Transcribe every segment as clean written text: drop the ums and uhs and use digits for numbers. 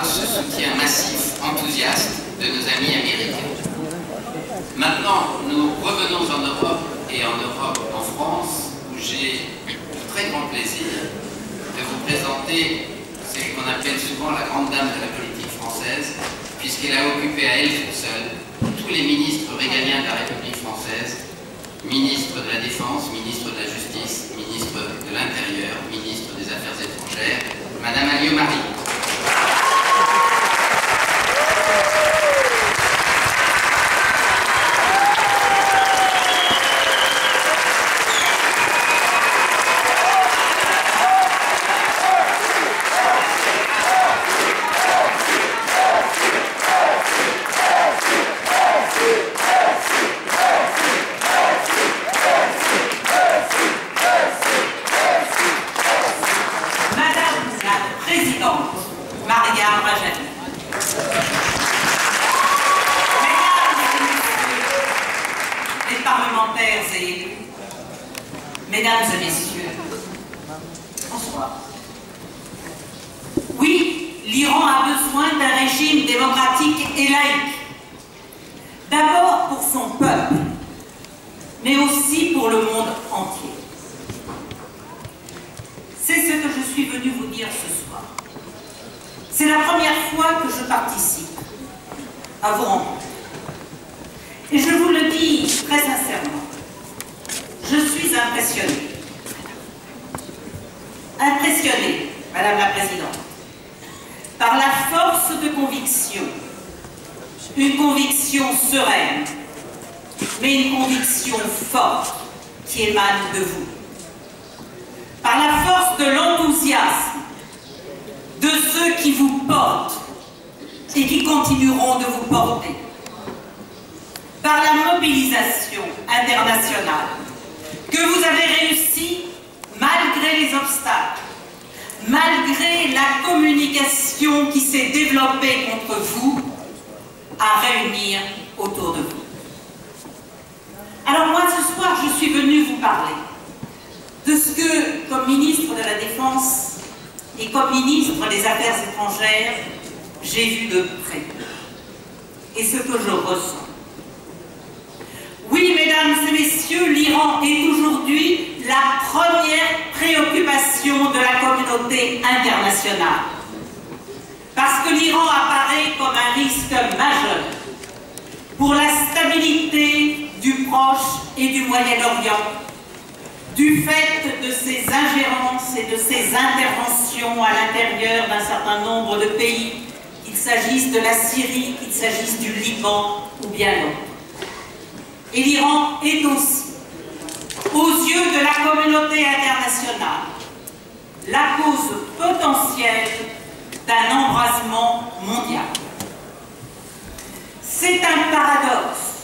par ce soutien massif, enthousiaste de nos amis américains. Maintenant, nous revenons en Europe et en France, où j'ai le très grand plaisir de vous présenter celle qu'on appelle souvent la grande dame de la politique française, puisqu'elle a occupé à elle seule tous les ministres régaliens de la République française, ministre de la Défense, ministre de la Justice, ministre de l'Intérieur, ministre des Affaires étrangères, Madame Alliot-Marie. Mesdames et messieurs, bonsoir. Oui, l'Iran a besoin d'un régime démocratique et laïque. D'abord pour son peuple, mais aussi pour le monde entier. C'est ce que je suis venue vous dire ce soir. C'est la première fois que je participe à vos rencontres. Et je vous le dis très sincèrement. Je suis impressionnée. Impressionnée, Madame la Présidente, par la force de conviction, une conviction sereine, mais une conviction forte qui émane de vous. Par la force de l'enthousiasme de ceux qui vous portent et qui continueront de vous porter. Par la mobilisation internationale que vous avez réussi malgré les obstacles, malgré la communication qui s'est développée contre vous, à réunir autour de vous. Alors moi, ce soir, je suis venue vous parler de ce que, comme ministre de la Défense et comme ministre des Affaires étrangères, j'ai vu de près et ce que je ressens. Oui, mesdames et messieurs, l'Iran est aujourd'hui la première préoccupation de la communauté internationale. Parce que l'Iran apparaît comme un risque majeur pour la stabilité du Proche et du Moyen-Orient, du fait de ses ingérences et de ses interventions à l'intérieur d'un certain nombre de pays, qu'il s'agisse de la Syrie, qu'il s'agisse du Liban ou bien d'autres. Et l'Iran est aussi, aux yeux de la communauté internationale, la cause potentielle d'un embrasement mondial. C'est un paradoxe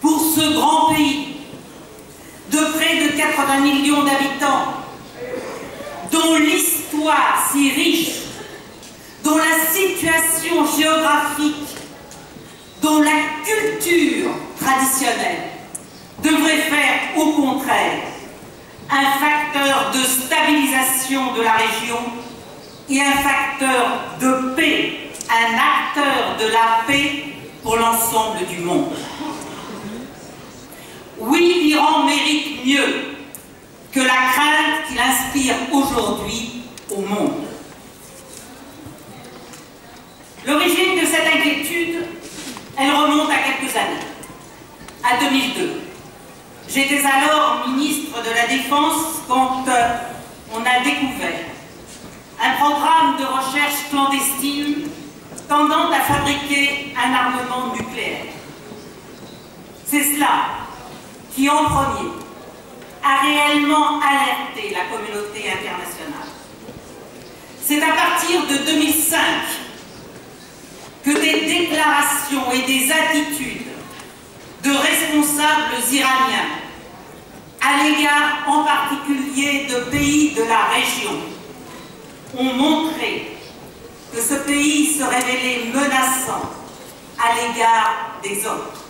pour ce grand pays de près de 80 millions d'habitants, dont l'histoire si riche, dont la situation géographique, dont la culture traditionnelle devrait faire au contraire un facteur de stabilisation de la région et un facteur de paix, un acteur de la paix pour l'ensemble du monde. Oui, l'Iran mérite mieux que la crainte qu'il inspire aujourd'hui au monde. L'origine de cette inquiétude, elle remonte à quelques années, à 2002. J'étais alors ministre de la Défense quand on a découvert un programme de recherche clandestine tendant à fabriquer un armement nucléaire. C'est cela qui, en premier, a réellement alerté la communauté internationale. C'est à partir de 2005 que des déclarations et des attitudes de responsables iraniens, à l'égard en particulier de pays de la région, ont montré que ce pays se révélait menaçant à l'égard des autres.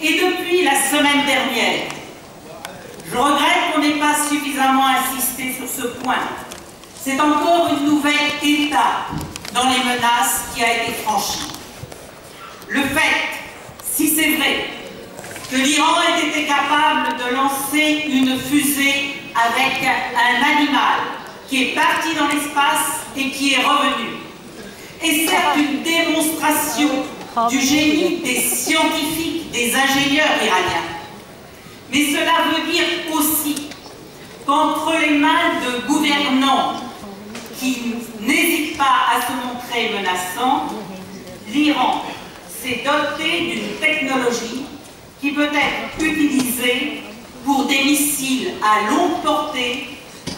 Et depuis la semaine dernière, je regrette qu'on n'ait pas suffisamment insisté sur ce point. C'est encore une nouvelle étape dans les menaces qui a été franchie. Le fait, si c'est vrai, que l'Iran ait été capable de lancer une fusée avec un animal qui est parti dans l'espace et qui est revenu, est certes une démonstration du génie des scientifiques, des ingénieurs iraniens. Mais cela veut dire aussi qu'entre les mains de gouvernants qui n'hésitent pas à se montrer menaçants, l'Iran s'est doté d'une technologie qui peut être utilisée pour des missiles à longue portée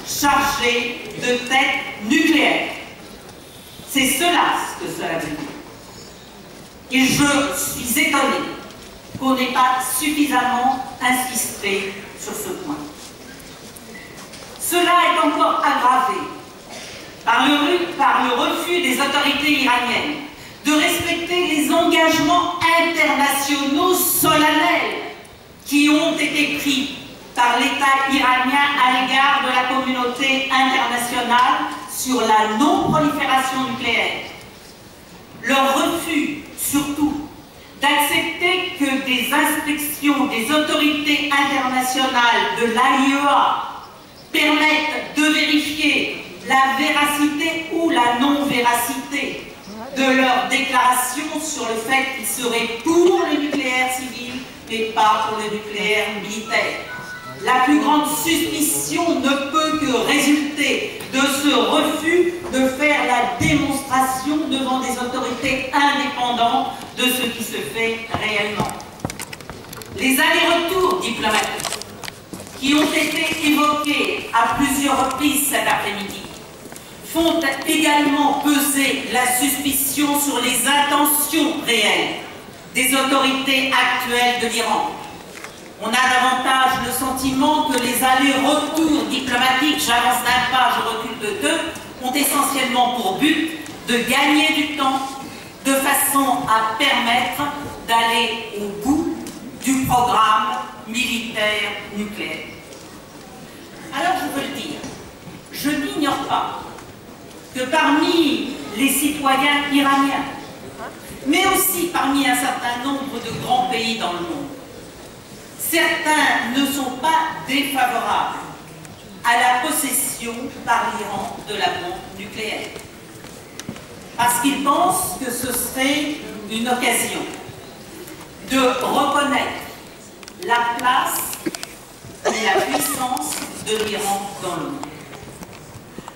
chargés de têtes nucléaires. C'est cela ce que cela veut dire. Et je suis étonnée qu'on n'ait pas suffisamment insisté sur ce point. Cela est encore aggravé par le refus des autorités iraniennes de respecter les engagements internationaux solennels qui ont été pris par l'État iranien à l'égard de la communauté internationale sur la non-prolifération nucléaire. Leur refus, surtout, d'accepter que des inspections des autorités internationales de l'AIEA permettent de vérifier la véracité ou la non-véracité de leurs déclarations sur le fait qu'ils seraient pour le nucléaire civil mais pas pour le nucléaire militaire. La plus grande suspicion ne peut que résulter de ce refus de faire la démonstration devant des autorités indépendantes de ce qui se fait réellement. Les allers-retours diplomatiques qui ont été évoqués à plusieurs reprises cet après-midi font également peser la suspicion sur les intentions réelles des autorités actuelles de l'Iran. On a davantage le sentiment que les allers-retours diplomatiques, j'avance d'un pas, je recule de deux, ont essentiellement pour but de gagner du temps de façon à permettre d'aller au bout du programme militaire nucléaire. Alors je veux le dire, je n'ignore pas que parmi les citoyens iraniens, mais aussi parmi un certain nombre de grands pays dans le monde, certains ne sont pas défavorables à la possession par l'Iran de la bombe nucléaire. Parce qu'ils pensent que ce serait une occasion de reconnaître la place et la puissance de l'Iran dans le monde.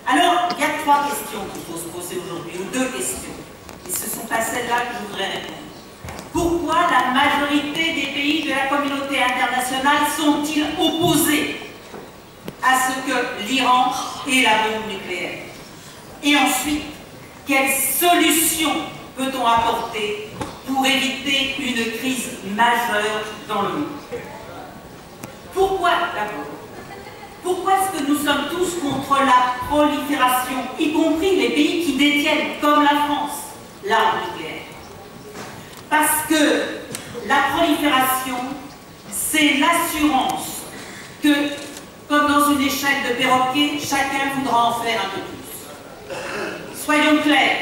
Alors, il y a trois questions qu'il faut se poser aujourd'hui, ou deux questions. Et ce ne sont pas celles-là que je voudrais répondre. Pourquoi la majorité des pays de la communauté internationale sont-ils opposés à ce que l'Iran ait la bombe nucléaire? Et ensuite, quelles solutions peut-on apporter pour éviter une crise majeure dans le monde? Pourquoi d'abord? Pourquoi est-ce que nous sommes tous contre la prolifération, y compris les pays qui détiennent, comme la France, l'arme nucléaire? Parce que la prolifération, c'est l'assurance que, comme dans une échelle de perroquet, chacun voudra en faire un peu plus. Soyons clairs,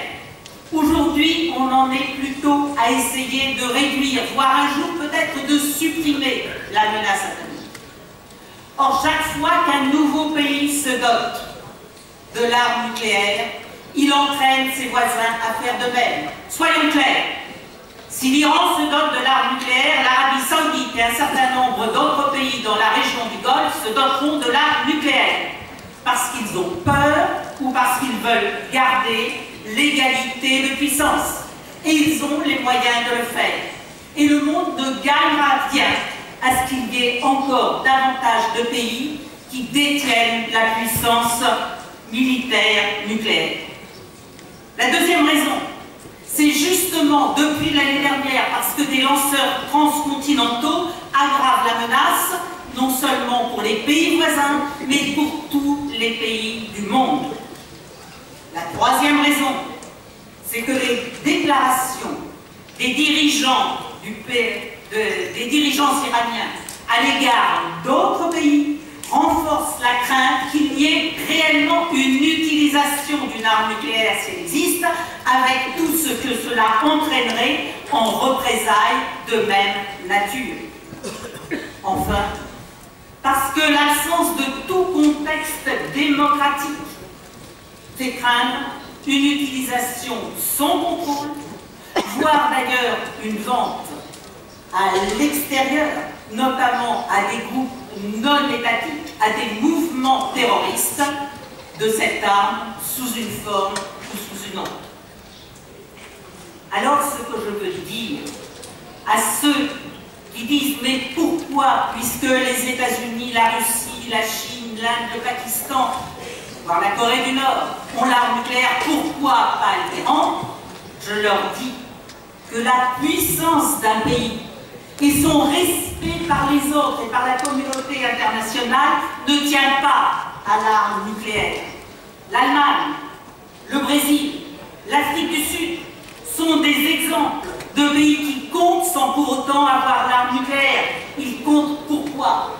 aujourd'hui, on en est plutôt à essayer de réduire, voire un jour peut-être de supprimer la menace atomique. Or, chaque fois qu'un nouveau pays se dote de l'arme nucléaire, il entraîne ses voisins à faire de même. Soyons clairs. Si l'Iran se dote de l'arme nucléaire, l'Arabie Saoudite et un certain nombre d'autres pays dans la région du Golfe se doteront de l'arme nucléaire parce qu'ils ont peur ou parce qu'ils veulent garder l'égalité de puissance. Et ils ont les moyens de le faire. Et le monde ne gagnera rien à ce qu'il y ait encore davantage de pays qui détiennent la puissance militaire nucléaire. La deuxième raison, c'est justement depuis l'année dernière parce que des lanceurs transcontinentaux aggravent la menace, non seulement pour les pays voisins, mais pour tous les pays du monde. La troisième raison, c'est que les déclarations des dirigeants des dirigeants iraniens à l'égard d'autres pays renforcent la crainte qu'il y ait réellement une utilisation d'une arme nucléaire, si elle existe, avec tout ce que cela entraînerait en représailles de même nature. Enfin, parce que l'absence de tout contexte démocratique fait craindre une utilisation sans contrôle, voire d'ailleurs une vente à l'extérieur, notamment à des groupes non étatiques, à des mouvements terroristes, de cette arme sous une forme ou sous une autre. Alors ce que je veux dire à ceux qui disent « mais pourquoi, puisque les États-Unis, la Russie, la Chine, l'Inde, le Pakistan, voire la Corée du Nord ont l'arme nucléaire, pourquoi pas l'Iran ?» Je leur dis que la puissance d'un pays et son respect par les autres et par la communauté internationale ne tient pas à l'arme nucléaire. L'Allemagne, le Brésil, l'Afrique du Sud sont des exemples de pays qui comptent sans pour autant avoir l'arme nucléaire. Ils comptent pourquoi?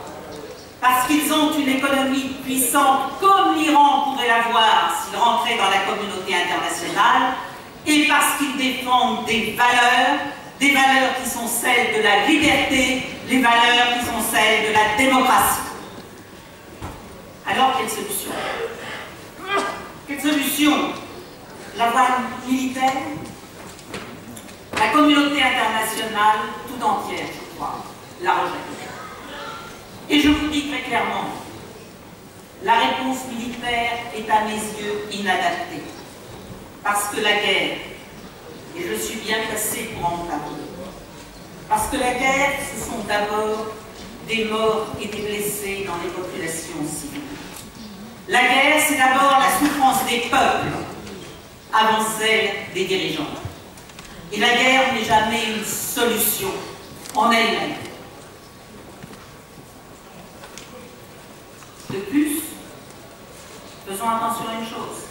Parce qu'ils ont une économie puissante comme l'Iran pourrait l'avoir s'il rentrait dans la communauté internationale, et parce qu'ils défendent des valeurs qui sont celles de la liberté, les valeurs qui sont celles de la démocratie. Alors, quelle solution? Quelle solution? La voie militaire? La communauté internationale tout entière, je crois, la rejette. Et je vous dis très clairement, la réponse militaire est à mes yeux inadaptée. Parce que la guerre, et je suis bien placée pour en parler, parce que la guerre, ce sont d'abord des morts et des blessés dans les populations civiles. La guerre, c'est d'abord la souffrance des peuples avant celle des dirigeants. Et la guerre n'est jamais une solution en elle-même. De plus, faisons attention à une chose.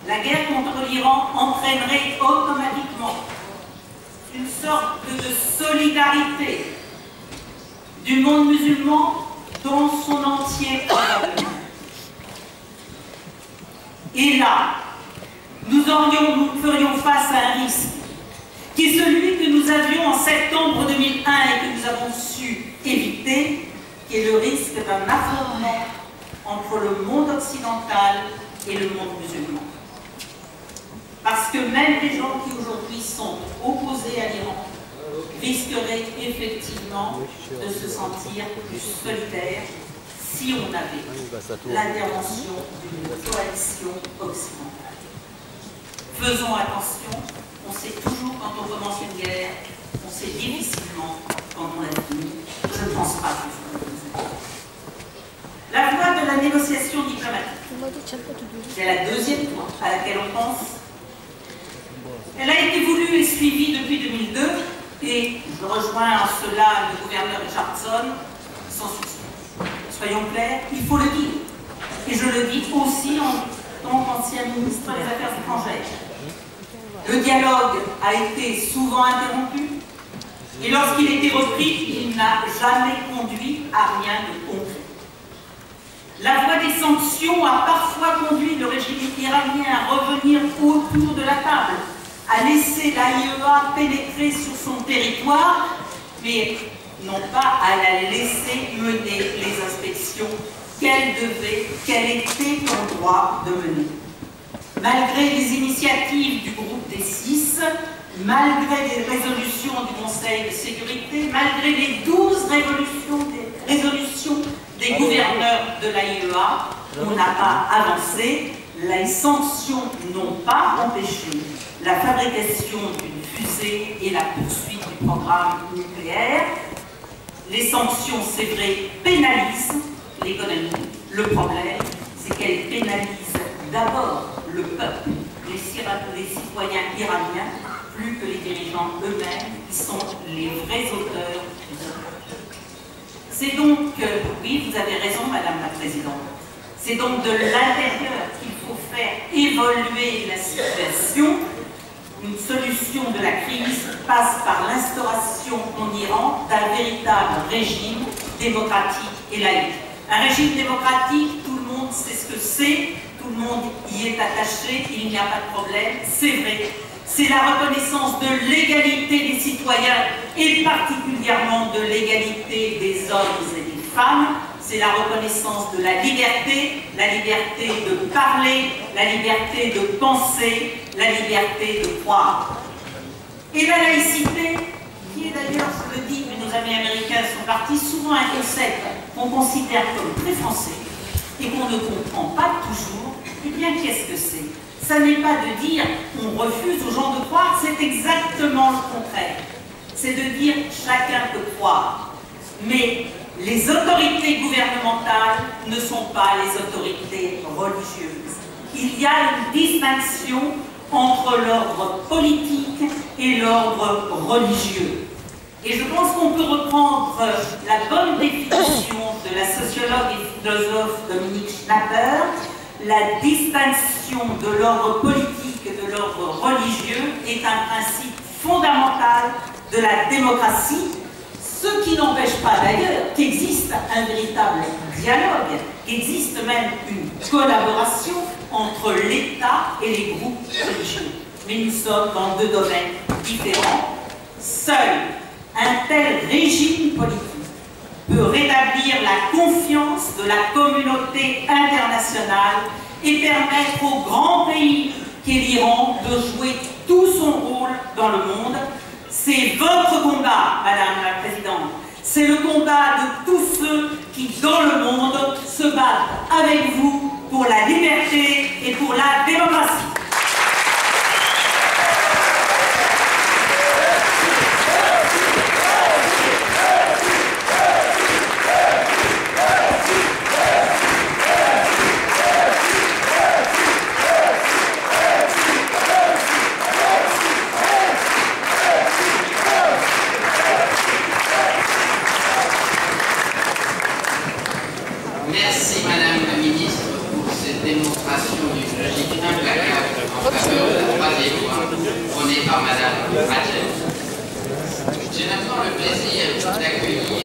La guerre contre l'Iran entraînerait automatiquement une sorte de solidarité du monde musulman dans son entier probablement. Et là, nous ferions face à un risque qui est celui que nous avions en septembre 2001 et que nous avons su éviter, qui est le risque d'un affrontement entre le monde occidental et le monde musulman. Parce que même les gens qui aujourd'hui sont opposés à l'Iran risqueraient effectivement de se sentir plus solidaires si on avait l'intervention d'une coalition occidentale. Faisons attention, on sait toujours quand on commence une guerre, on sait difficilement quand on l'a fini. Je ne pense pas que ce soit la voie de la négociation diplomatique. C'est la deuxième voie à laquelle on pense. Elle a été voulue et suivie depuis 2002 et je rejoins en cela le gouverneur Richardson sans succès. Soyons clairs, il faut le dire. Et je le dis aussi en tant qu'ancien ministre des Affaires étrangères. Le dialogue a été souvent interrompu et lorsqu'il a été repris, il n'a jamais conduit à rien de concret. La voie des sanctions a parfois conduit le régime iranien à revenir autour de la table, à laisser l'AIEA pénétrer sur son territoire, mais non pas à la laisser mener les inspections qu'elle était en droit de mener. Malgré les initiatives du groupe des 6, malgré les résolutions du Conseil de sécurité, malgré les 12 résolutions des gouverneurs de l'AIEA, on n'a pas avancé. Les sanctions n'ont pas empêché la fabrication d'une fusée et la poursuite du programme nucléaire. Les sanctions, c'est vrai, pénalisent l'économie. Le problème, c'est qu'elles pénalisent d'abord le peuple, les citoyens iraniens, plus que les dirigeants eux-mêmes, qui sont les vrais auteurs du peuple. C'est donc, oui, vous avez raison, Madame la Présidente, c'est donc de l'intérieur qu'il faut faire évoluer la situation. Une solution de la crise passe par l'instauration en Iran d'un véritable régime démocratique et laïque. Un régime démocratique, tout le monde sait ce que c'est, tout le monde y est attaché, il n'y a pas de problème, c'est vrai. C'est la reconnaissance de l'égalité des citoyens et particulièrement de l'égalité des hommes et des femmes. C'est la reconnaissance de la liberté de parler, la liberté de penser, la liberté de croire. Et la laïcité, qui est d'ailleurs, je le dis, mais nos amis américains sont partis, souvent un concept qu'on considère comme très français et qu'on ne comprend pas toujours, eh bien qu'est-ce que c'est? Ça n'est pas de dire on refuse aux gens de croire, c'est exactement le contraire. C'est de dire chacun peut croire. Mais les autorités gouvernementales ne sont pas les autorités religieuses. Il y a une distinction entre l'ordre politique et l'ordre religieux. Et je pense qu'on peut reprendre la bonne définition de la sociologue et philosophe Dominique Schnapper. La distinction de l'ordre politique et de l'ordre religieux est un principe fondamental de la démocratie, ce qui n'empêche pas d'ailleurs qu'existe un véritable dialogue, qu'existe même une collaboration entre l'État et les groupes religieux. Mais nous sommes dans deux domaines différents. Seul un tel régime politique peut rétablir la confiance de la communauté internationale et permettre au grand pays qu'est l'Iran de jouer tout son rôle dans le monde. C'est votre combat, Madame la Présidente. C'est le combat de tous ceux qui, dans le monde, se battent avec vous pour la liberté et pour la démocratie. Merci Madame la Ministre pour cette démonstration d'une logique implacable en faveur de la troisième voie prônée par Madame Rajel. J'ai maintenant le plaisir d'accueillir